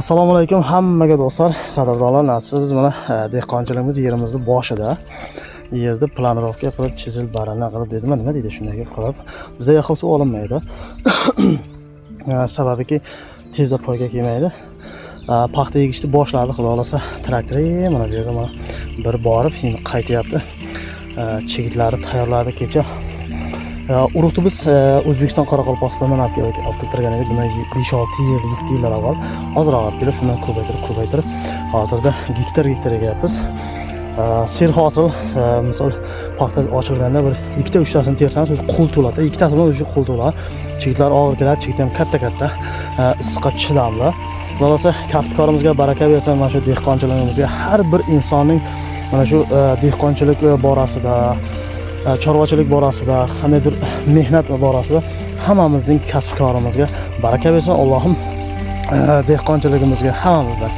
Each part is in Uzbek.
Assalomu alaykum hammaga do'stlar, qadrdonlar. Nasibsiz biz mana dehqonchiligimiz yerimizni boshida. Yerda planirovka qilib, chizil barana qilib dedimi, nima deydi shunday qilib. Bizda yaxil suv olinmaydi. Sababiki tezda poyga kelmaydi. Paxta egishni boshladi, xudo xolasa traktor mana bu yerda mana bir borib, endi qaytyapti. Chigitlarni tayyorladi kecha. Urug'ni biz O'zbekiston Qoraqalpog'istondan olib keltirgan edik. Buni 5-6 yil, 7 yillar avval. Hozir olib kelib, shundan ko'paytirib, hozirda gektar egyapmiz. Ser hosil, misol paxta ochilganda bir 2-3 tasini tersangiz, o'sha qo'l to'ladi. 2 tasi bilan o'sha qo'l to'ladi. Chigitlar og'ir keladi, chigit ham katta, issiqqa chidamli. Xullas, kasb-korimizga baraka bersin, mana shu dehqonchiligimizga har bir insonning mana shu dehqonchilik borasida, chorvachilik borasida, qandaydir mehnat borasida hammamizning kasb-korimizga baraka bersin. Allohim dehqonchiligimizga hammamizdan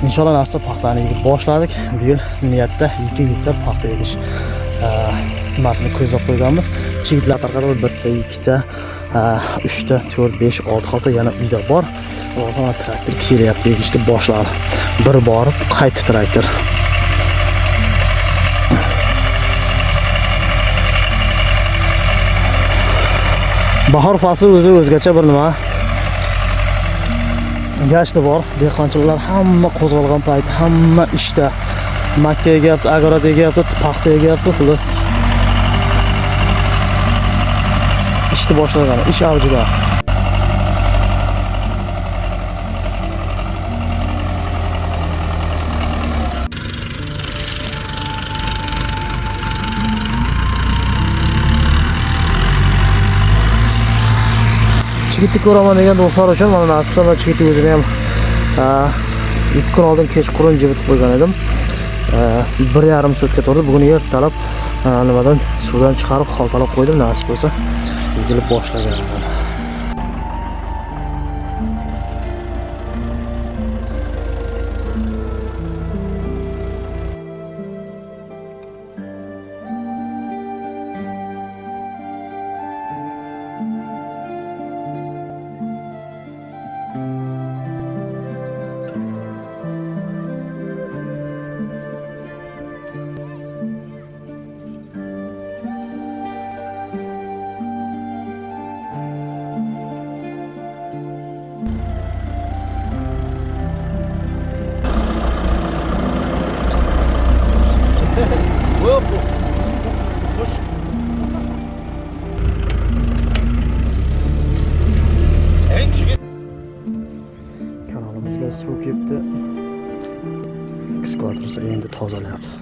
inshaalloh nasib paxtani egib boshladik. Bu yil niyatda 2 gektar paxta egish nimasini ko'zlab qo'yganmiz. Chigitlar tarqatib 1 ta, 2 ta, 3 ta, 4, 5, 6 yana uyda bor. Hozir mana traktor kelyapti, egishni boshladi. Bir borib qaytdi traktor. Bahor fasli o'zi o'zgacha bir nima. Gashti bor, dehqonchilar hamma qo'zg'algan payt, hamma ishda. Makka egyapti, agorot egyapti, paxta egyapti, xullas. Ishni boshlagan, ish avjida. Chigitni ko'raman degan do'stlar uchun mana nasibsa va chigitni o'zini ham 2 kun oldin kechqurun jivitib qo'ygan edim. 1,5 soatga turdi. Bugun ertalab nimadan suvdan chiqarib xaltalab qo'ydim, nasib bo'lsa egilib boshlagan. Kanalimizga suv kelibdi. Ekskavator esa endi tozalayapti.